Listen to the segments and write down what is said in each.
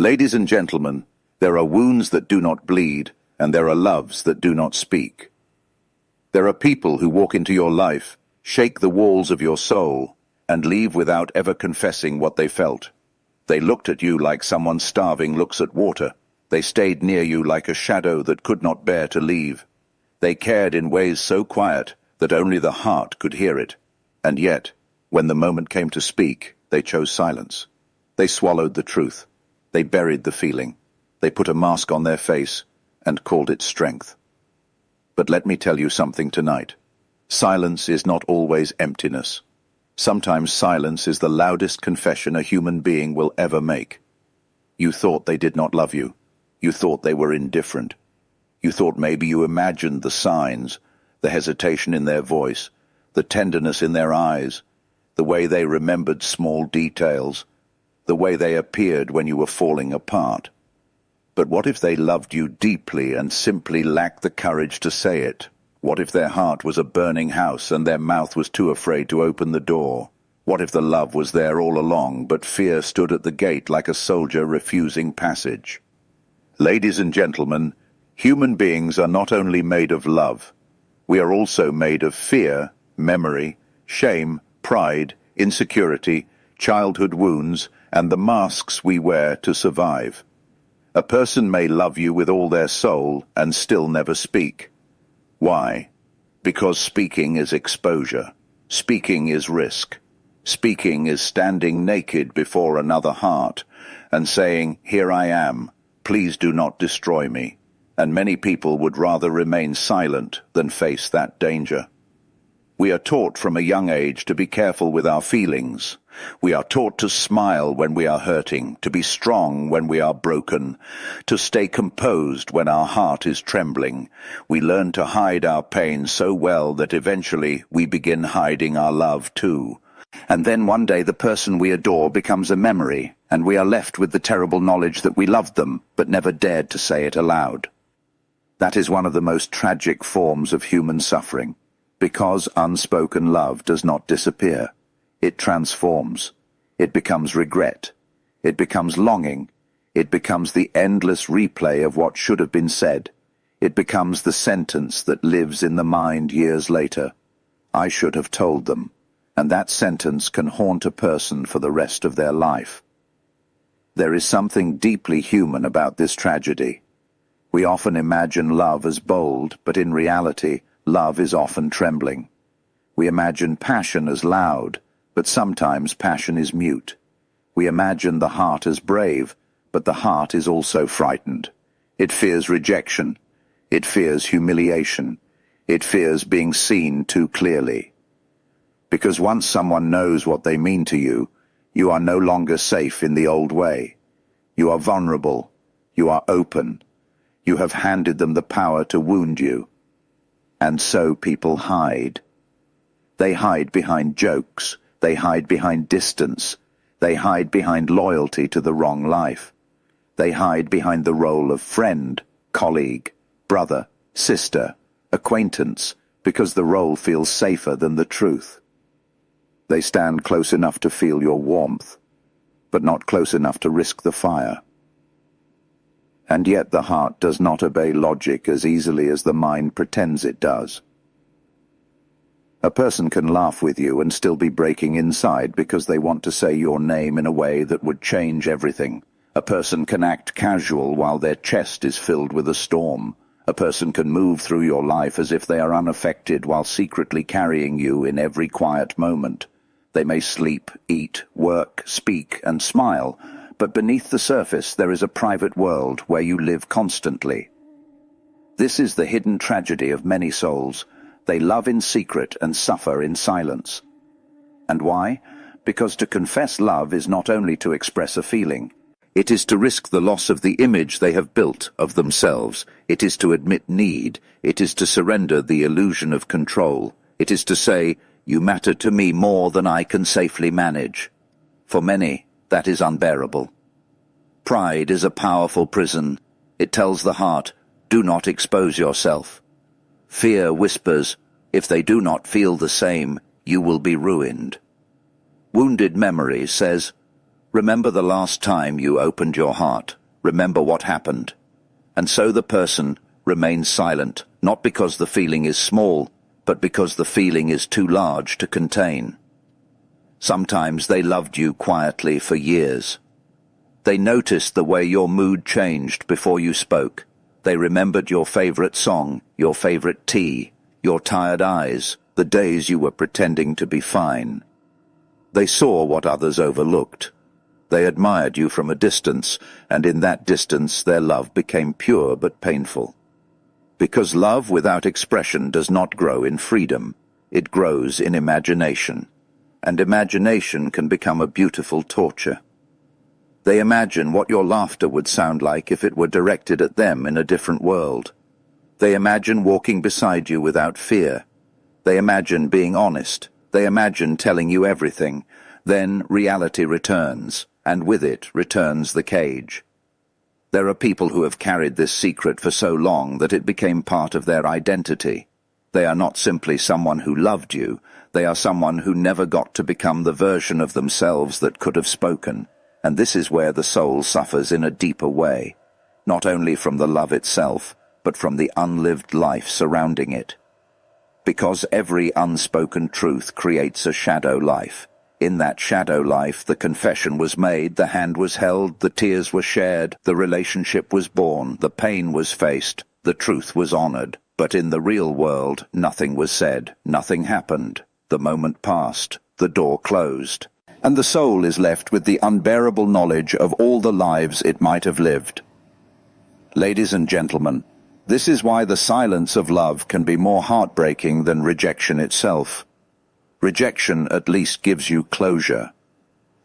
Ladies and gentlemen, there are wounds that do not bleed, and there are loves that do not speak. There are people who walk into your life, shake the walls of your soul, and leave without ever confessing what they felt. They looked at you like someone starving looks at water. They stayed near you like a shadow that could not bear to leave. They cared in ways so quiet that only the heart could hear it. And yet, when the moment came to speak, they chose silence. They swallowed the truth. They buried the feeling. They put a mask on their face and called it strength. But let me tell you something tonight. Silence is not always emptiness. Sometimes silence is the loudest confession a human being will ever make. You thought they did not love you. You thought they were indifferent. You thought maybe you imagined the signs, the hesitation in their voice, the tenderness in their eyes, the way they remembered small details, the way they appeared when you were falling apart. But what if they loved you deeply and simply lacked the courage to say it? What if their heart was a burning house and their mouth was too afraid to open the door? What if the love was there all along, but fear stood at the gate like a soldier refusing passage? Ladies and gentlemen, human beings are not only made of love, we are also made of fear, memory, shame, pride, insecurity, childhood wounds, and the masks we wear to survive. A person may love you with all their soul and still never speak. Why? Because speaking is exposure. Speaking is risk. Speaking is standing naked before another heart and saying, "Here I am, please do not destroy me." And many people would rather remain silent than face that danger. We are taught from a young age to be careful with our feelings. We are taught to smile when we are hurting, to be strong when we are broken, to stay composed when our heart is trembling. We learn to hide our pain so well that eventually we begin hiding our love too. And then one day the person we adore becomes a memory, and we are left with the terrible knowledge that we loved them, but never dared to say it aloud. That is one of the most tragic forms of human suffering. Because unspoken love does not disappear. It transforms. It becomes regret. It becomes longing. It becomes the endless replay of what should have been said. It becomes the sentence that lives in the mind years later. I should have told them. And that sentence can haunt a person for the rest of their life. There is something deeply human about this tragedy. We often imagine love as bold, but in reality, love is often trembling. We imagine passion as loud, but sometimes passion is mute. We imagine the heart as brave, but the heart is also frightened. It fears rejection. It fears humiliation. It fears being seen too clearly. Because once someone knows what they mean to you, you are no longer safe in the old way. You are vulnerable. You are open. You have handed them the power to wound you. And so people hide. They hide behind jokes. They hide behind distance. They hide behind loyalty to the wrong life. They hide behind the role of friend, colleague, brother, sister, acquaintance, because the role feels safer than the truth. They stand close enough to feel your warmth, but not close enough to risk the fire. And yet the heart does not obey logic as easily as the mind pretends it does. A person can laugh with you and still be breaking inside because they want to say your name in a way that would change everything. A person can act casual while their chest is filled with a storm. A person can move through your life as if they are unaffected while secretly carrying you in every quiet moment. They may sleep, eat, work, speak, and smile, but beneath the surface there is a private world where you live constantly. This is the hidden tragedy of many souls. They love in secret and suffer in silence. And why? Because to confess love is not only to express a feeling. It is to risk the loss of the image they have built of themselves. It is to admit need. It is to surrender the illusion of control. It is to say, "You matter to me more than I can safely manage." For many, that is unbearable. Pride is a powerful prison. It tells the heart, "Do not expose yourself." Fear whispers, "If they do not feel the same, you will be ruined." Wounded memory says, Remember the last time you opened your heart. Remember what happened. And so the person remains silent, not because the feeling is small, but because the feeling is too large to contain. Sometimes they loved you quietly for years. They noticed the way your mood changed before you spoke. They remembered your favorite song, your favorite tea, your tired eyes, the days you were pretending to be fine. They saw what others overlooked. They admired you from a distance, and in that distance their love became pure but painful. Because love without expression does not grow in freedom, it grows in imagination, and imagination can become a beautiful torture. They imagine what your laughter would sound like if it were directed at them in a different world. They imagine walking beside you without fear. They imagine being honest. They imagine telling you everything. Then reality returns, and with it returns the cage. There are people who have carried this secret for so long that it became part of their identity. They are not simply someone who loved you. They are someone who never got to become the version of themselves that could have spoken. And this is where the soul suffers in a deeper way, not only from the love itself, but from the unlived life surrounding it. Because every unspoken truth creates a shadow life. In that shadow life, the confession was made, the hand was held, the tears were shared, the relationship was born, the pain was faced, the truth was honored. But in the real world, nothing was said, nothing happened. The moment passed, the door closed, and the soul is left with the unbearable knowledge of all the lives it might have lived. Ladies and gentlemen, this is why the silence of love can be more heartbreaking than rejection itself. Rejection at least gives you closure.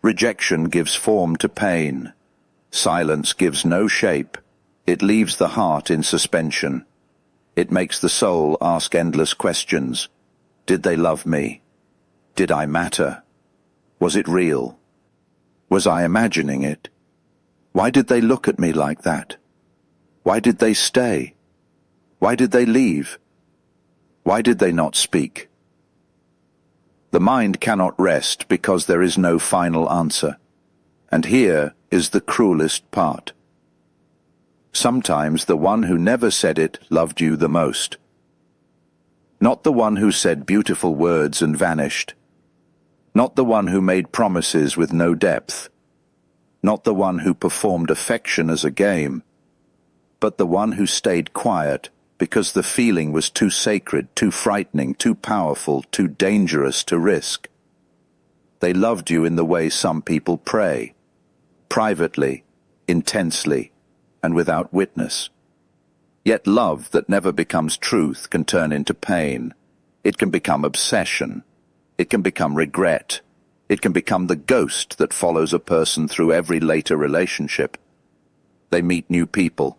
Rejection gives form to pain. Silence gives no shape. It leaves the heart in suspension. It makes the soul ask endless questions. Did they love me? Did I matter? Was it real? Was I imagining it? Why did they look at me like that? Why did they stay? Why did they leave? Why did they not speak? The mind cannot rest because there is no final answer. And here is the cruelest part. Sometimes the one who never said it loved you the most. Not the one who said beautiful words and vanished. Not the one who made promises with no depth. Not the one who performed affection as a game. But the one who stayed quiet because the feeling was too sacred, too frightening, too powerful, too dangerous to risk. They loved you in the way some people pray. Privately, intensely, and without witness. Yet love that never becomes truth can turn into pain. It can become obsession. It can become regret. It can become the ghost that follows a person through every later relationship. They meet new people,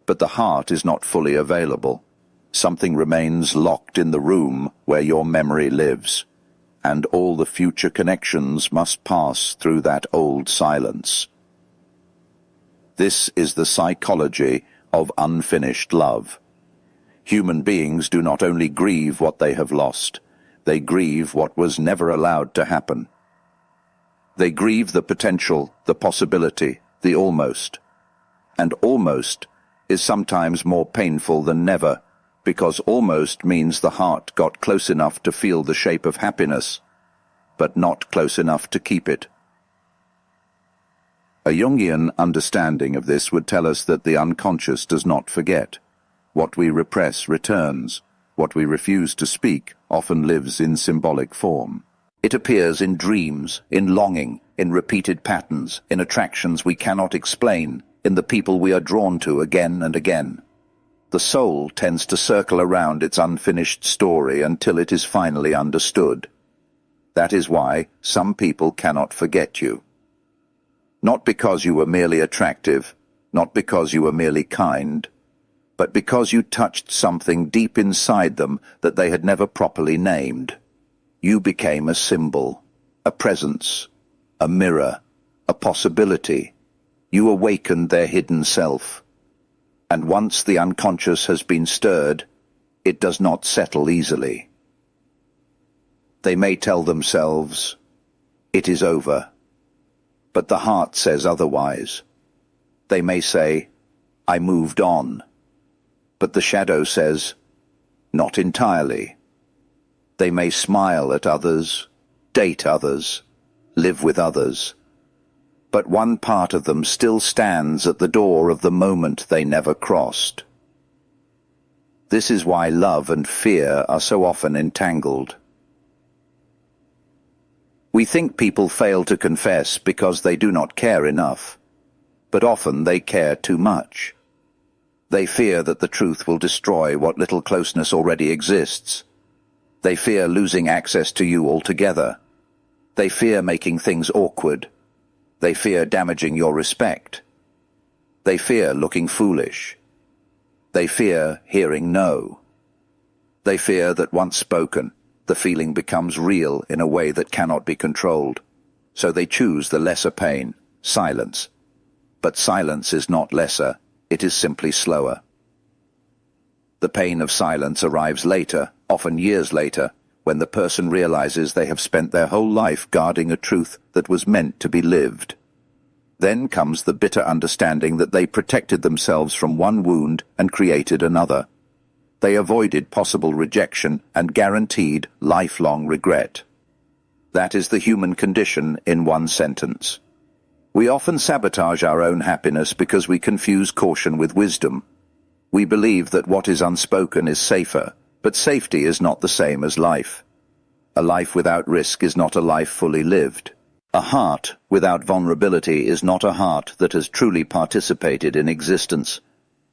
but the heart is not fully available. Something remains locked in the room where your memory lives, and all the future connections must pass through that old silence. This is the psychology of unfinished love. Human beings do not only grieve what they have lost, they grieve what was never allowed to happen. They grieve the potential, the possibility, the almost. And almost is sometimes more painful than never, because almost means the heart got close enough to feel the shape of happiness, but not close enough to keep it. A Jungian understanding of this would tell us that the unconscious does not forget. What we repress returns. What we refuse to speak often lives in symbolic form. It appears in dreams, in longing, in repeated patterns, in attractions we cannot explain, in the people we are drawn to again and again. The soul tends to circle around its unfinished story until it is finally understood. That is why some people cannot forget you. Not because you were merely attractive, not because you were merely kind, but because you touched something deep inside them that they had never properly named. You became a symbol, a presence, a mirror, a possibility. You awakened their hidden self. And once the unconscious has been stirred, it does not settle easily. They may tell themselves, "It is over," but the heart says otherwise. They may say, "I moved on," but the shadow says, "Not entirely." They may smile at others, date others, live with others, but one part of them still stands at the door of the moment they never crossed. This is why love and fear are so often entangled. We think people fail to confess because they do not care enough, but often they care too much. They fear that the truth will destroy what little closeness already exists. They fear losing access to you altogether. They fear making things awkward. They fear damaging your respect. They fear looking foolish. They fear hearing no. They fear that once spoken, the feeling becomes real in a way that cannot be controlled. So they choose the lesser pain, silence. But silence is not lesser, it is simply slower. The pain of silence arrives later, often years later, when the person realizes they have spent their whole life guarding a truth that was meant to be lived. Then comes the bitter understanding that they protected themselves from one wound and created another. They avoided possible rejection and guaranteed lifelong regret. That is the human condition in one sentence. We often sabotage our own happiness because we confuse caution with wisdom. We believe that what is unspoken is safer, but safety is not the same as life. A life without risk is not a life fully lived. A heart without vulnerability is not a heart that has truly participated in existence.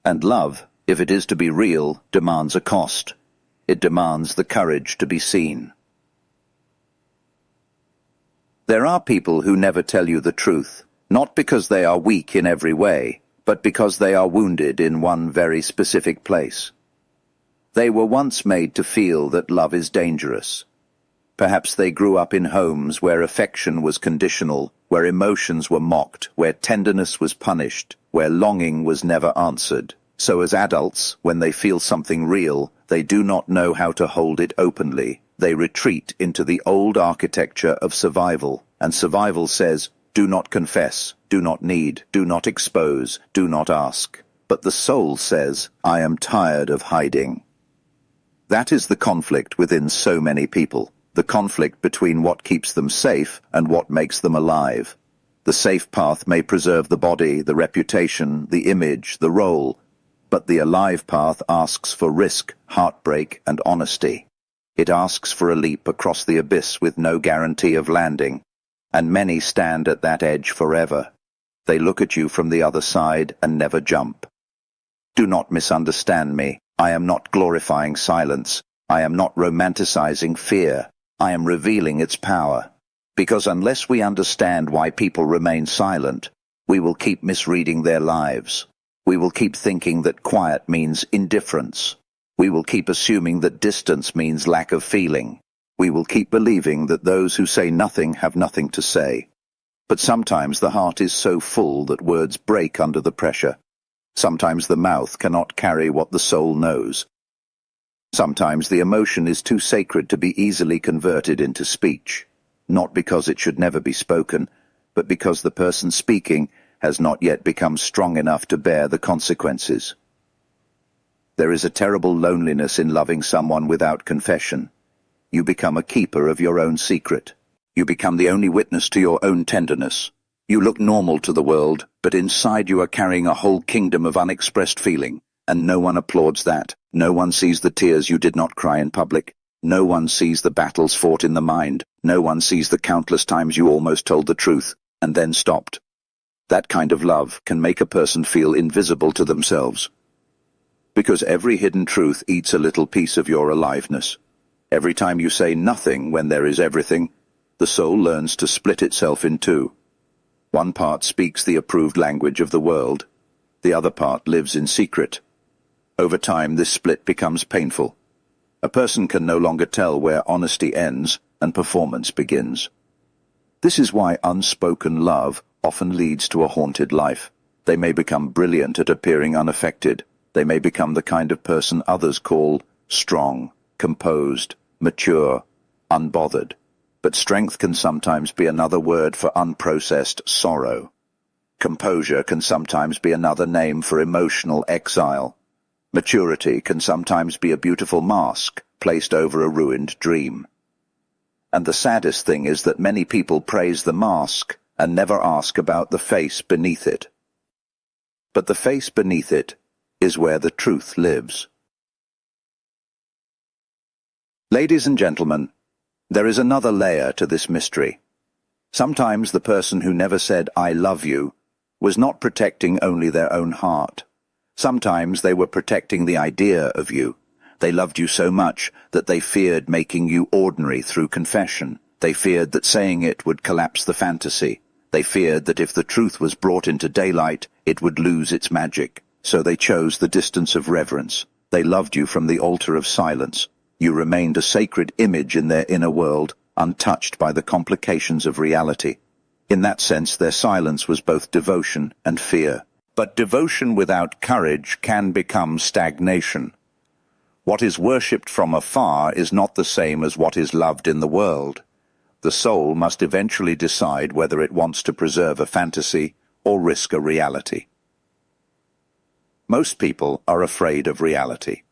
And love, if it is to be real, demands a cost. It demands the courage to be seen. There are people who never tell you the truth, not because they are weak in every way, but because they are wounded in one very specific place. They were once made to feel that love is dangerous. Perhaps they grew up in homes where affection was conditional, where emotions were mocked, where tenderness was punished, where longing was never answered. So as adults, when they feel something real, they do not know how to hold it openly. They retreat into the old architecture of survival, and survival says, do not confess, do not need, do not expose, do not ask. But the soul says, I am tired of hiding. That is the conflict within so many people. The conflict between what keeps them safe and what makes them alive. The safe path may preserve the body, the reputation, the image, the role, but the alive path asks for risk, heartbreak, and honesty. It asks for a leap across the abyss with no guarantee of landing, and many stand at that edge forever. They look at you from the other side and never jump. Do not misunderstand me. I am not glorifying silence. I am not romanticizing fear. I am revealing its power. Because unless we understand why people remain silent, we will keep misreading their lives. We will keep thinking that quiet means indifference. We will keep assuming that distance means lack of feeling. We will keep believing that those who say nothing have nothing to say. But sometimes the heart is so full that words break under the pressure. Sometimes the mouth cannot carry what the soul knows. Sometimes the emotion is too sacred to be easily converted into speech, not because it should never be spoken, but because the person speaking has not yet become strong enough to bear the consequences. There is a terrible loneliness in loving someone without confession. You become a keeper of your own secret. You become the only witness to your own tenderness. You look normal to the world, but inside you are carrying a whole kingdom of unexpressed feeling, and no one applauds that. No one sees the tears you did not cry in public. No one sees the battles fought in the mind. No one sees the countless times you almost told the truth, and then stopped. That kind of love can make a person feel invisible to themselves. Because every hidden truth eats a little piece of your aliveness. Every time you say nothing when there is everything, the soul learns to split itself in two. One part speaks the approved language of the world. The other part lives in secret. Over time, this split becomes painful. A person can no longer tell where honesty ends and performance begins. This is why unspoken love often leads to a haunted life. They may become brilliant at appearing unaffected. They may become the kind of person others call strong, composed, mature, unbothered. But strength can sometimes be another word for unprocessed sorrow. Composure can sometimes be another name for emotional exile. Maturity can sometimes be a beautiful mask placed over a ruined dream. And the saddest thing is that many people praise the mask and never ask about the face beneath it. But the face beneath it is where the truth lives. Ladies and gentlemen, there is another layer to this mystery. Sometimes the person who never said, "I love you," was not protecting only their own heart. Sometimes they were protecting the idea of you. They loved you so much that they feared making you ordinary through confession. They feared that saying it would collapse the fantasy. They feared that if the truth was brought into daylight, it would lose its magic. So they chose the distance of reverence. They loved you from the altar of silence. You remained a sacred image in their inner world, untouched by the complications of reality. In that sense, their silence was both devotion and fear. But devotion without courage can become stagnation. What is worshipped from afar is not the same as what is loved in the world. The soul must eventually decide whether it wants to preserve a fantasy or risk a reality. Most people are afraid of reality.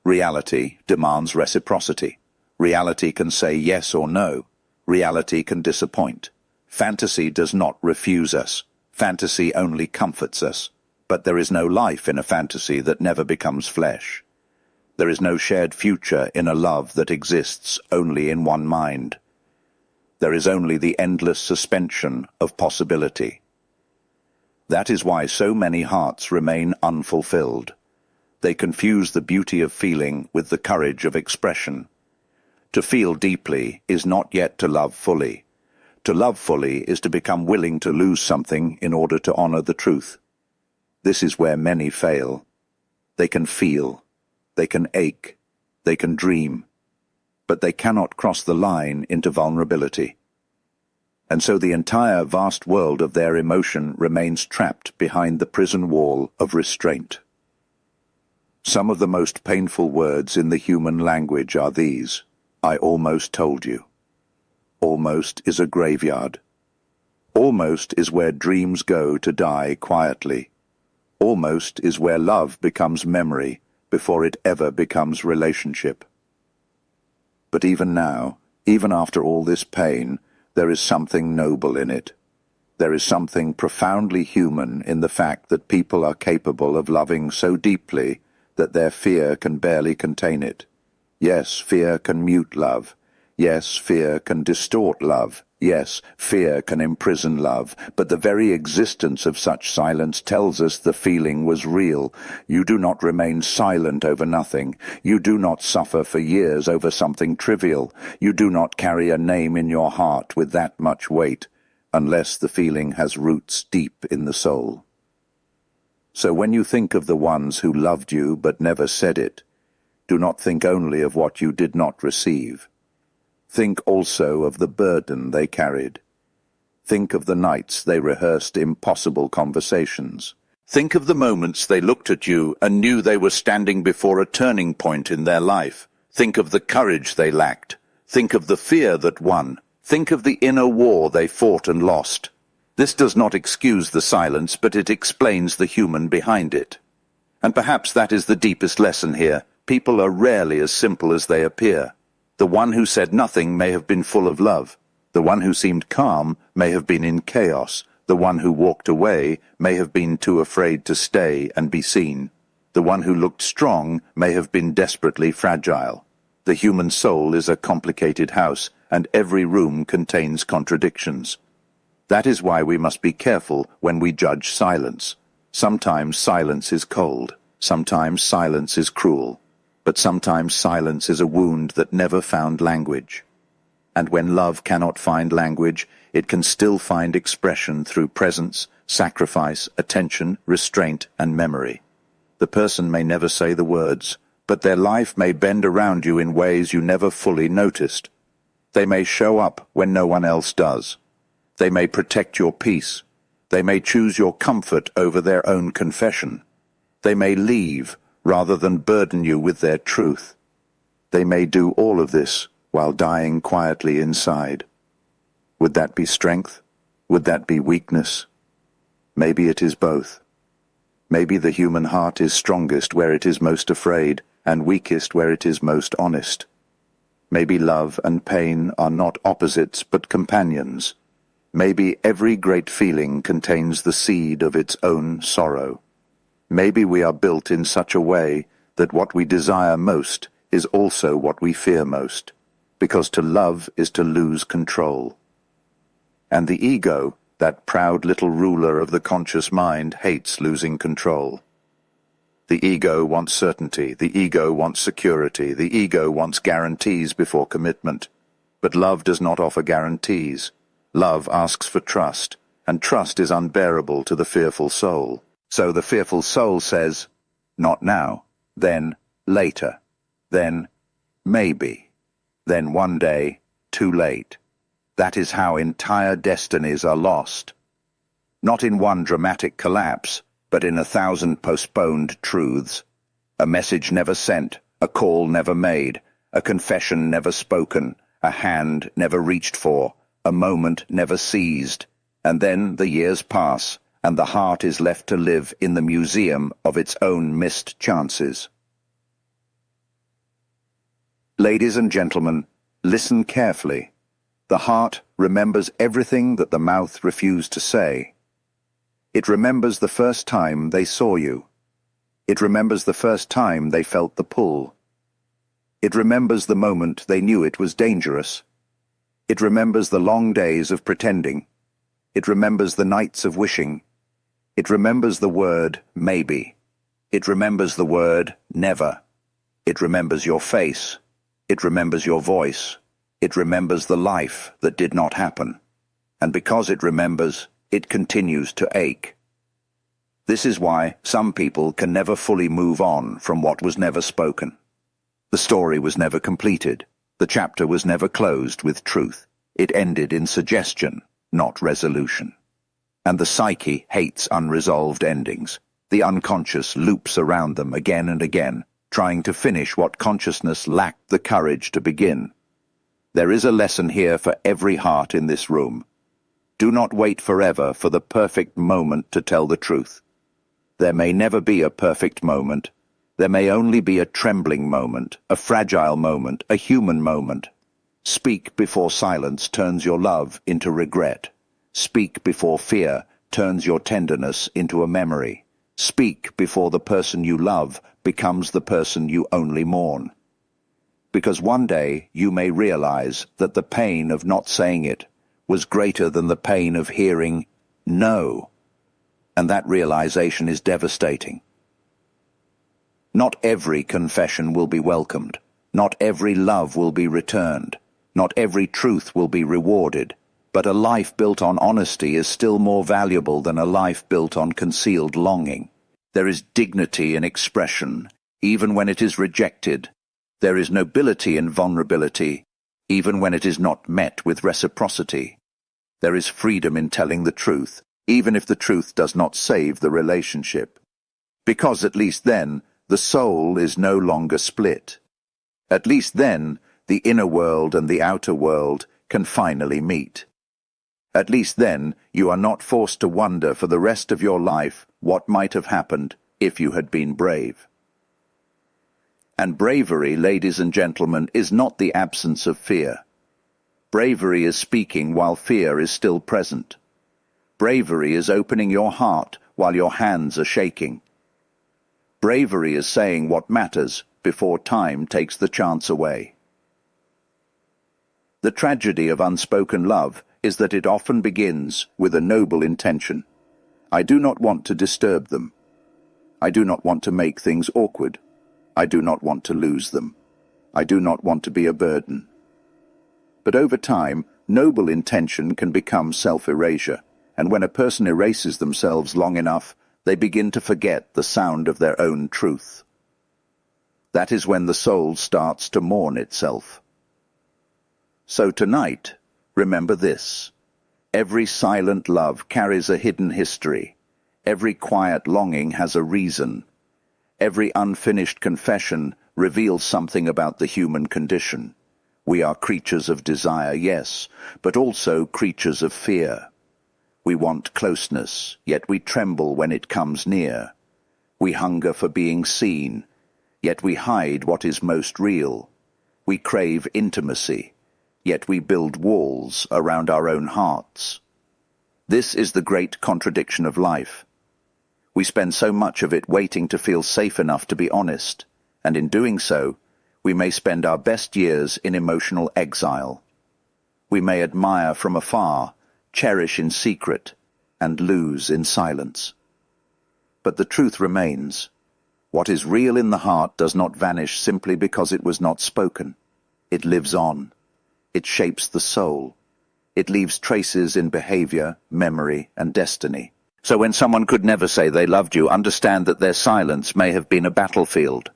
Reality demands reciprocity. Reality can say yes or no. Reality can disappoint. Fantasy does not refuse us. Fantasy only comforts us. But there is no life in a fantasy that never becomes flesh. There is no shared future in a love that exists only in one mind. There is only the endless suspension of possibility. That is why so many hearts remain unfulfilled. They confuse the beauty of feeling with the courage of expression. To feel deeply is not yet to love fully. To love fully is to become willing to lose something in order to honor the truth. This is where many fail. They can feel, they can ache, they can dream, but they cannot cross the line into vulnerability. And so the entire vast world of their emotion remains trapped behind the prison wall of restraint. Some of the most painful words in the human language are these: "I almost told you." Almost is a graveyard. Almost is where dreams go to die quietly. Almost is where love becomes memory before it ever becomes relationship. But even now, even after all this pain, there is something noble in it. There is something profoundly human in the fact that people are capable of loving so deeply that their fear can barely contain it. Yes, fear can mute love. Yes, fear can distort love. Yes, fear can imprison love. But the very existence of such silence tells us the feeling was real. You do not remain silent over nothing. You do not suffer for years over something trivial. You do not carry a name in your heart with that much weight, unless the feeling has roots deep in the soul. So when you think of the ones who loved you but never said it, do not think only of what you did not receive. Think also of the burden they carried. Think of the nights they rehearsed impossible conversations. Think of the moments they looked at you and knew they were standing before a turning point in their life. Think of the courage they lacked. Think of the fear that won. Think of the inner war they fought and lost. This does not excuse the silence, but it explains the human behind it. And perhaps that is the deepest lesson here. People are rarely as simple as they appear. The one who said nothing may have been full of love. The one who seemed calm may have been in chaos. The one who walked away may have been too afraid to stay and be seen. The one who looked strong may have been desperately fragile. The human soul is a complicated house, and every room contains contradictions. That is why we must be careful when we judge silence. Sometimes silence is cold. Sometimes silence is cruel. But sometimes silence is a wound that never found language. And when love cannot find language, it can still find expression through presence, sacrifice, attention, restraint, and memory. The person may never say the words, but their life may bend around you in ways you never fully noticed. They may show up when no one else does. They may protect your peace. They may choose your comfort over their own confession. They may leave rather than burden you with their truth. They may do all of this while dying quietly inside. Would that be strength? Would that be weakness? Maybe it is both. Maybe the human heart is strongest where it is most afraid, and weakest where it is most honest. Maybe love and pain are not opposites but companions. Maybe every great feeling contains the seed of its own sorrow. Maybe we are built in such a way that what we desire most is also what we fear most, because to love is to lose control. And the ego, that proud little ruler of the conscious mind, hates losing control. The ego wants certainty, the ego wants security, the ego wants guarantees before commitment. But love does not offer guarantees. Love asks for trust, and trust is unbearable to the fearful soul. So the fearful soul says, not now, then later, then maybe, then one day, too late. That is how entire destinies are lost. Not in one dramatic collapse, but in 1,000 postponed truths. A message never sent, a call never made, a confession never spoken, a hand never reached for, a moment never seized, and then the years pass, and the heart is left to live in the museum of its own missed chances. Ladies and gentlemen, listen carefully. The heart remembers everything that the mouth refused to say. It remembers the first time they saw you. It remembers the first time they felt the pull. It remembers the moment they knew it was dangerous. It remembers the long days of pretending. It remembers the nights of wishing. It remembers the word maybe. It remembers the word never. It remembers your face. It remembers your voice. It remembers the life that did not happen. And because it remembers, it continues to ache. This is why some people can never fully move on from what was never spoken. The story was never completed. The chapter was never closed with truth. It ended in suggestion, not resolution. And the psyche hates unresolved endings. The unconscious loops around them again and again, trying to finish what consciousness lacked the courage to begin. There is a lesson here for every heart in this room. Do not wait forever for the perfect moment to tell the truth. There may never be a perfect moment. There may only be a trembling moment, a fragile moment, a human moment. Speak before silence turns your love into regret. Speak before fear turns your tenderness into a memory. Speak before the person you love becomes the person you only mourn. Because one day you may realize that the pain of not saying it was greater than the pain of hearing no. And that realization is devastating. Not every confession will be welcomed. Not every love will be returned. Not every truth will be rewarded. But a life built on honesty is still more valuable than a life built on concealed longing. There is dignity in expression, even when it is rejected. There is nobility in vulnerability, even when it is not met with reciprocity. There is freedom in telling the truth, even if the truth does not save the relationship. Because at least then, the soul is no longer split. At least then, the inner world and the outer world can finally meet. At least then, you are not forced to wonder for the rest of your life what might have happened if you had been brave. And bravery, ladies and gentlemen, is not the absence of fear. Bravery is speaking while fear is still present. Bravery is opening your heart while your hands are shaking. Bravery is saying what matters before time takes the chance away. The tragedy of unspoken love is that it often begins with a noble intention. I do not want to disturb them. I do not want to make things awkward. I do not want to lose them. I do not want to be a burden. But over time, noble intention can become self-erasure, and when a person erases themselves long enough, they begin to forget the sound of their own truth. That is when the soul starts to mourn itself. So tonight, remember this. Every silent love carries a hidden history. Every quiet longing has a reason. Every unfinished confession reveals something about the human condition. We are creatures of desire, yes, but also creatures of fear. We want closeness, yet we tremble when it comes near. We hunger for being seen, yet we hide what is most real. We crave intimacy, yet we build walls around our own hearts. This is the great contradiction of life. We spend so much of it waiting to feel safe enough to be honest, and in doing so, we may spend our best years in emotional exile. We may admire from afar, cherish in secret, and lose in silence. But the truth remains. What is real in the heart does not vanish simply because it was not spoken. It lives on. It shapes the soul. It leaves traces in behavior, memory, and destiny. So when someone could never say they loved you, understand that their silence may have been a battlefield.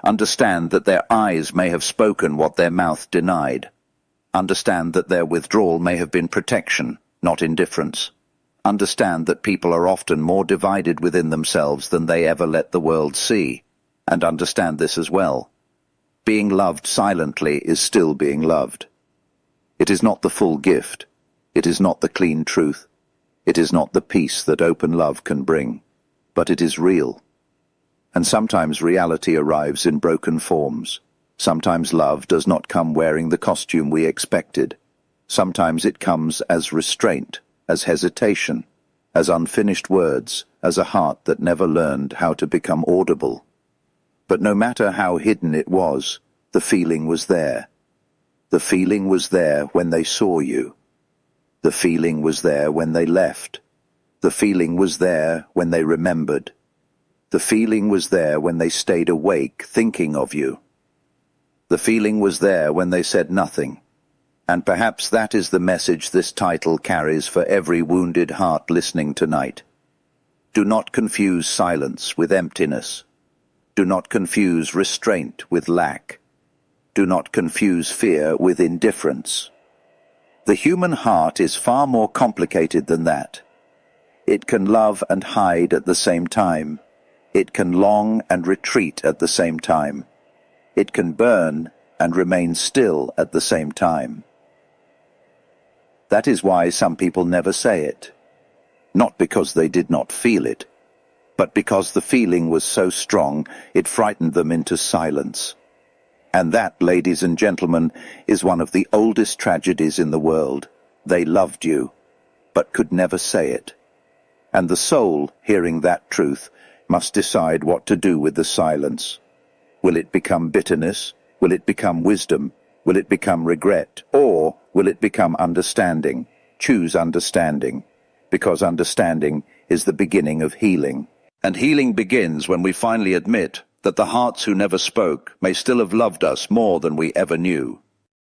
Understand that their eyes may have spoken what their mouth denied. Understand that their withdrawal may have been protection, not indifference. Understand that people are often more divided within themselves than they ever let the world see. And understand this as well. Being loved silently is still being loved. It is not the full gift. It is not the clean truth. It is not the peace that open love can bring. But it is real. And sometimes reality arrives in broken forms. Sometimes love does not come wearing the costume we expected. Sometimes it comes as restraint, as hesitation, as unfinished words, as a heart that never learned how to become audible. But no matter how hidden it was, the feeling was there. The feeling was there when they saw you. The feeling was there when they left. The feeling was there when they remembered. The feeling was there when they stayed awake, thinking of you. The feeling was there when they said nothing. And perhaps that is the message this title carries for every wounded heart listening tonight. Do not confuse silence with emptiness. Do not confuse restraint with lack. Do not confuse fear with indifference. The human heart is far more complicated than that. It can love and hide at the same time. It can long and retreat at the same time. It can burn and remain still at the same time. That is why some people never say it. Not because they did not feel it, but because the feeling was so strong it frightened them into silence. And that, ladies and gentlemen, is one of the oldest tragedies in the world. They loved you, but could never say it. And the soul, hearing that truth, must decide what to do with the silence. Will it become bitterness? Will it become wisdom? Will it become regret? Or will it become understanding? Choose understanding, because understanding is the beginning of healing. And healing begins when we finally admit that the hearts who never spoke may still have loved us more than we ever knew.